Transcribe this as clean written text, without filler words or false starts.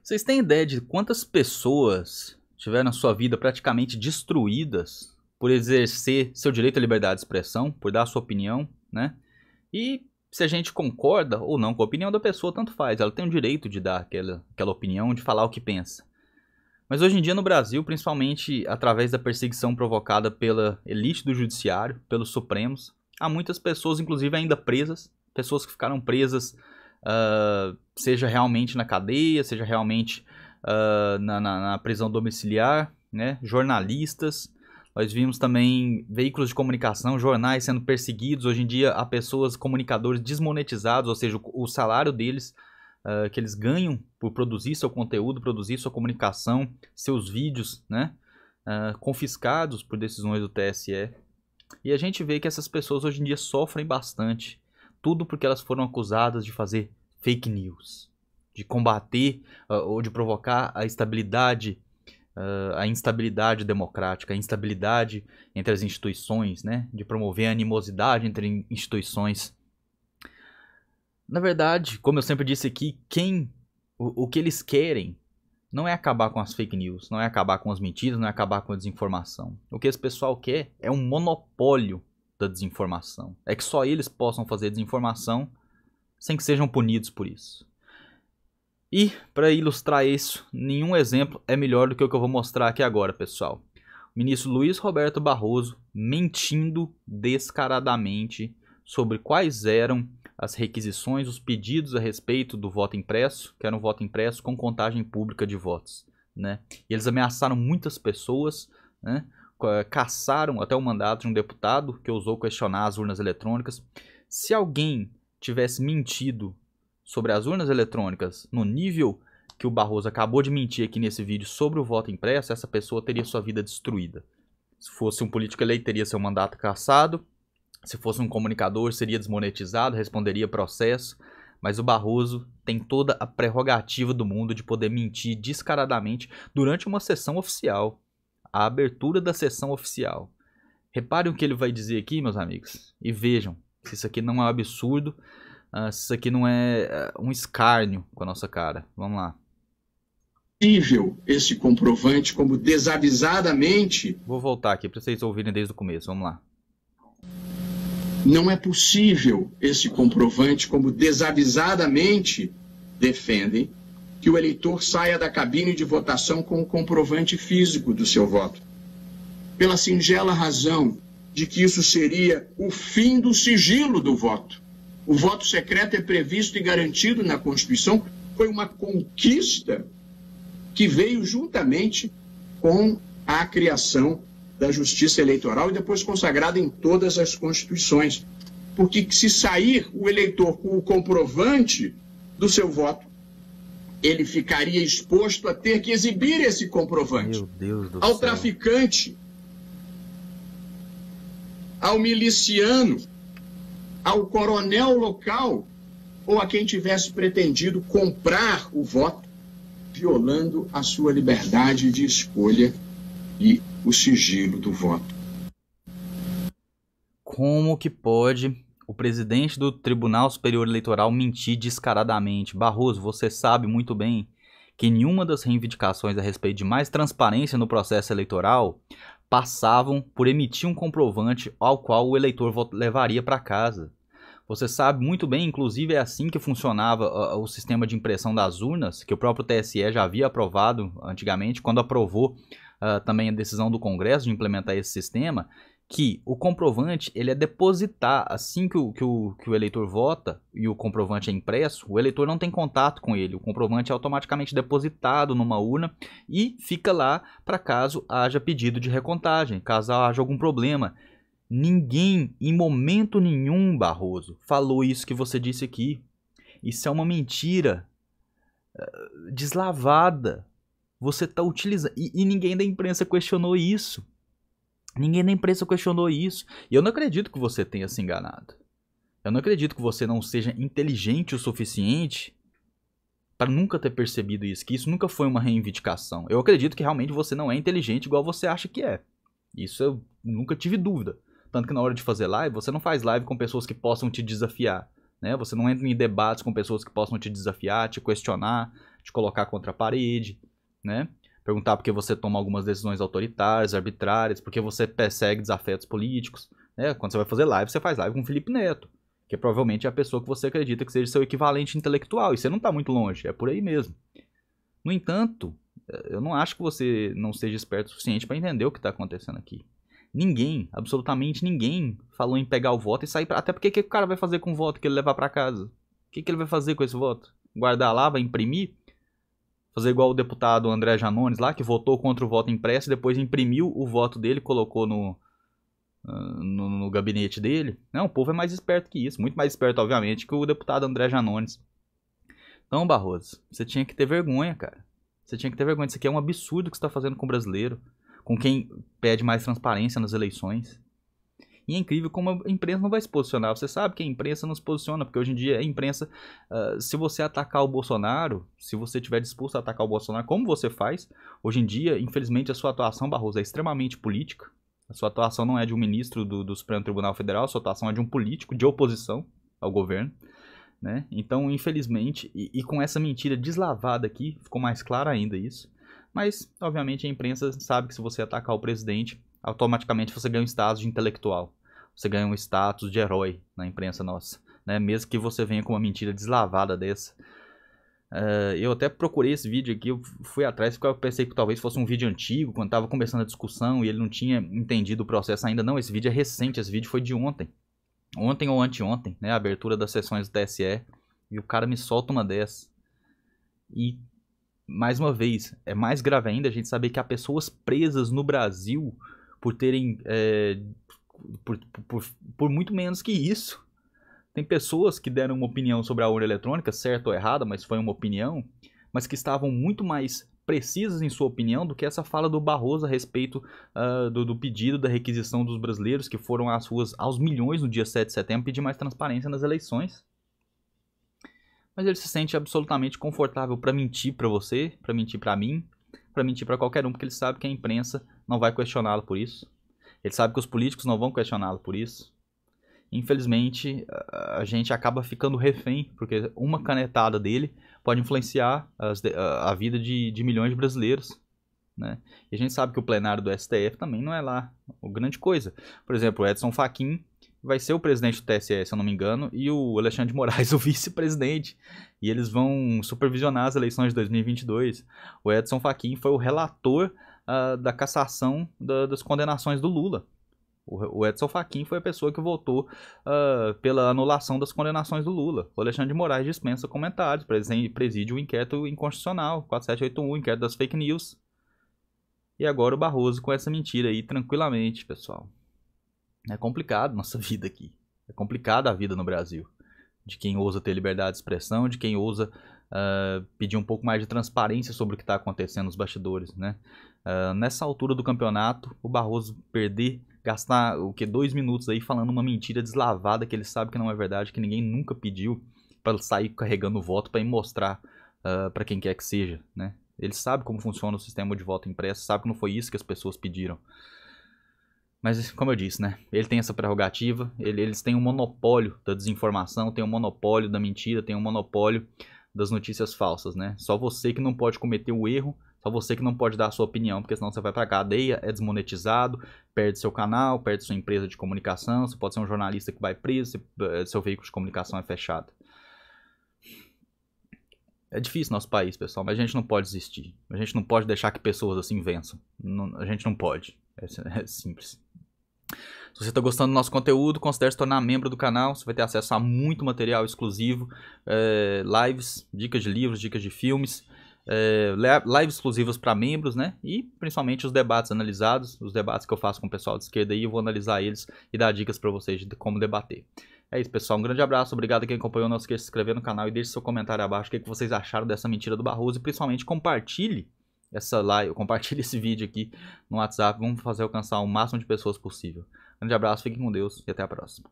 Vocês têm ideia de quantas pessoas tiveram a sua vida praticamente destruídas por exercer seu direito à liberdade de expressão, por dar a sua opinião, né? E se a gente concorda ou não com a opinião da pessoa, tanto faz. Ela tem o direito de dar aquela opinião, de falar o que pensa. Mas hoje em dia no Brasil, principalmente através da perseguição provocada pela elite do judiciário, pelos Supremos, há muitas pessoas, inclusive ainda presas, pessoas que ficaram presas, seja realmente na cadeia, seja realmente na prisão domiciliar, né? Jornalistas. Nós vimos também veículos de comunicação, jornais sendo perseguidos. Hoje em dia há pessoas, comunicadores desmonetizados, ou seja, o salário deles, que eles ganham por produzir seu conteúdo, produzir sua comunicação, seus vídeos, né? Confiscados por decisões do TSE. E a gente vê que essas pessoas hoje em dia sofrem bastante. Tudo porque elas foram acusadas de fazer fake news, de combater ou de provocar a instabilidade democrática, a instabilidade entre as instituições, né? De promover a animosidade entre instituições. Na verdade, como eu sempre disse aqui, o que eles querem não é acabar com as fake news, não é acabar com as mentiras, não é acabar com a desinformação. O que esse pessoal quer é um monopólio da desinformação. É que só eles possam fazer desinformação sem que sejam punidos por isso. E, para ilustrar isso, nenhum exemplo é melhor do que o que eu vou mostrar aqui agora, pessoal. O ministro Luiz Roberto Barroso mentindo descaradamente sobre quais eram as requisições, os pedidos a respeito do voto impresso, que era um voto impresso com contagem pública de votos, né? E eles ameaçaram muitas pessoas, né? Cassaram até o mandato de um deputado que ousou questionar as urnas eletrônicas. Se alguém tivesse mentido sobre as urnas eletrônicas no nível que o Barroso acabou de mentir aqui nesse vídeo sobre o voto impresso, essa pessoa teria sua vida destruída. Se fosse um político eleito, teria seu mandato cassado. Se fosse um comunicador, seria desmonetizado, responderia processo. Mas o Barroso tem toda a prerrogativa do mundo de poder mentir descaradamente durante uma sessão oficial. A abertura da sessão oficial. Reparem o que ele vai dizer aqui, meus amigos. E vejam se isso aqui não é um absurdo, se isso aqui não é um escárnio com a nossa cara. Vamos lá. Possível esse comprovante como desavisadamente... Vou voltar aqui para vocês ouvirem desde o começo. Vamos lá. Não é possível esse comprovante como desavisadamente defendem que o eleitor saia da cabine de votação com o comprovante físico do seu voto. Pela singela razão de que isso seria o fim do sigilo do voto. O voto secreto é previsto e garantido na Constituição, foi uma conquista que veio juntamente com a criação da Justiça Eleitoral e depois consagrada em todas as constituições. Porque se sair o eleitor com o comprovante do seu voto, ele ficaria exposto a ter que exibir esse comprovante. Meu Deus do ao céu. Traficante, ao miliciano, ao coronel local ou a quem tivesse pretendido comprar o voto, violando a sua liberdade de escolha e o sigilo do voto. Como que pode o presidente do Tribunal Superior Eleitoral mentir descaradamente? Barroso, você sabe muito bem que nenhuma das reivindicações a respeito de mais transparência no processo eleitoral passavam por emitir um comprovante ao qual o eleitor levaria para casa. Você sabe muito bem, inclusive é assim que funcionava o sistema de impressão das urnas, que o próprio TSE já havia aprovado antigamente, quando aprovou também a decisão do Congresso de implementar esse sistema, que o comprovante ele é depositar, assim que o eleitor vota e o comprovante é impresso, o eleitor não tem contato com ele, o comprovante é automaticamente depositado numa urna e fica lá para caso haja pedido de recontagem, caso haja algum problema. Ninguém, em momento nenhum, Barroso, falou isso que você disse aqui. Isso é uma mentira deslavada. Você está utilizando... E ninguém da imprensa questionou isso. Ninguém da imprensa questionou isso. E eu não acredito que você tenha se enganado. Eu não acredito que você não seja inteligente o suficiente para nunca ter percebido isso. Que isso nunca foi uma reivindicação. Eu acredito que realmente você não é inteligente igual você acha que é. Isso eu nunca tive dúvida. Tanto que na hora de fazer live, você não faz live com pessoas que possam te desafiar, né? Você não entra em debates com pessoas que possam te desafiar, te questionar, te colocar contra a parede, né? Perguntar por que você toma algumas decisões autoritárias, arbitrárias, por que você persegue desafetos políticos, né? Quando você vai fazer live, você faz live com o Felipe Neto, que provavelmente é a pessoa que você acredita que seja seu equivalente intelectual, e você não tá muito longe, é por aí mesmo. No entanto, eu não acho que você não seja esperto o suficiente para entender o que está acontecendo aqui. Ninguém, absolutamente ninguém, falou em pegar o voto e sair pra... Até porque o que o cara vai fazer com o voto que ele levar para casa? O que ele vai fazer com esse voto? Guardar lá, vai imprimir? Fazer igual o deputado André Janones lá, que votou contra o voto impresso e depois imprimiu o voto dele e colocou no gabinete dele? Não, o povo é mais esperto que isso. Muito mais esperto, obviamente, que o deputado André Janones. Então, Barroso, você tinha que ter vergonha, cara. Você tinha que ter vergonha. Isso aqui é um absurdo que você está fazendo com o brasileiro. Com quem pede mais transparência nas eleições. E é incrível como a imprensa não vai se posicionar. Você sabe que a imprensa não se posiciona, porque hoje em dia a imprensa, se você atacar o Bolsonaro, se você estiver disposto a atacar o Bolsonaro, como você faz, hoje em dia, infelizmente, a sua atuação, Barroso, é extremamente política. A sua atuação não é de um ministro do Supremo Tribunal Federal, a sua atuação é de um político de oposição ao governo. Né? Então, infelizmente, e com essa mentira deslavada aqui, ficou mais claro ainda isso. Mas, obviamente, a imprensa sabe que se você atacar o presidente, automaticamente você ganha um status de intelectual. Você ganha um status de herói na imprensa nossa. Né? Mesmo que você venha com uma mentira deslavada dessa. Eu até procurei esse vídeo aqui, eu fui atrás porque eu pensei que talvez fosse um vídeo antigo, quando estava começando a discussão e ele não tinha entendido o processo ainda. Não, esse vídeo é recente, esse vídeo foi de ontem. Ontem ou anteontem, né? A abertura das sessões do TSE. E o cara me solta uma dessas. E, mais uma vez, é mais grave ainda a gente saber que há pessoas presas no Brasil por terem... por muito menos que isso. Tem pessoas que deram uma opinião sobre a urna eletrônica, certa ou errada, mas foi uma opinião, mas que estavam muito mais precisas em sua opinião do que essa fala do Barroso a respeito do pedido da requisição dos brasileiros que foram às ruas aos milhões no dia 7 de setembro pedir mais transparência nas eleições. Mas ele se sente absolutamente confortável para mentir para você, para mentir para mim, para mentir para qualquer um, porque ele sabe que a imprensa não vai questioná-lo por isso. Ele sabe que os políticos não vão questioná-lo por isso. Infelizmente, a gente acaba ficando refém, porque uma canetada dele pode influenciar a vida de milhões de brasileiros. Né? E a gente sabe que o plenário do STF também não é lá a grande coisa. Por exemplo, o Edson Fachin vai ser o presidente do TSE, se eu não me engano, e o Alexandre de Moraes o vice-presidente. E eles vão supervisionar as eleições de 2022. O Edson Fachin foi o relator da cassação das condenações do Lula. O Edson Fachin foi a pessoa que votou pela anulação das condenações do Lula. O Alexandre de Moraes dispensa comentários, preside o inquérito inconstitucional, 4781, inquérito das fake news. E agora o Barroso com essa mentira aí, tranquilamente, pessoal. É complicado nossa vida aqui. É complicada a vida no Brasil. De quem ousa ter liberdade de expressão, de quem ousa pedir um pouco mais de transparência sobre o que está acontecendo nos bastidores, né? Nessa altura do campeonato, o Barroso gastar 2 minutos aí falando uma mentira deslavada que ele sabe que não é verdade, que ninguém nunca pediu para sair carregando o voto para mostrar para quem quer que seja, né? Ele sabe como funciona o sistema de voto impresso, sabe que não foi isso que as pessoas pediram. Mas, como eu disse, né? Ele tem essa prerrogativa, eles têm um monopólio da desinformação, tem um monopólio da mentira, tem um monopólio das notícias falsas, né? Só você que não pode cometer o erro, só você que não pode dar a sua opinião, porque senão você vai pra cadeia, é desmonetizado, perde seu canal, perde sua empresa de comunicação, você pode ser um jornalista que vai preso, seu veículo de comunicação é fechado. É difícil nosso país, pessoal, mas a gente não pode desistir. A gente não pode deixar que pessoas assim vençam. A gente não pode. É simples. Se você está gostando do nosso conteúdo, considere se tornar membro do canal. Você vai ter acesso a muito material exclusivo, lives, dicas de livros, dicas de filmes, lives exclusivas para membros, né? E principalmente os debates analisados, os debates que eu faço com o pessoal de esquerda aí, eu vou analisar eles e dar dicas para vocês de como debater. É isso, pessoal. Um grande abraço, obrigado a quem acompanhou. Não esqueça de se inscrever no canal e deixe seu comentário abaixo o que vocês acharam dessa mentira do Barroso e principalmente compartilhe essa live, compartilhe esse vídeo aqui no WhatsApp. Vamos fazer alcançar o máximo de pessoas possível. Grande abraço, fiquem com Deus e até a próxima.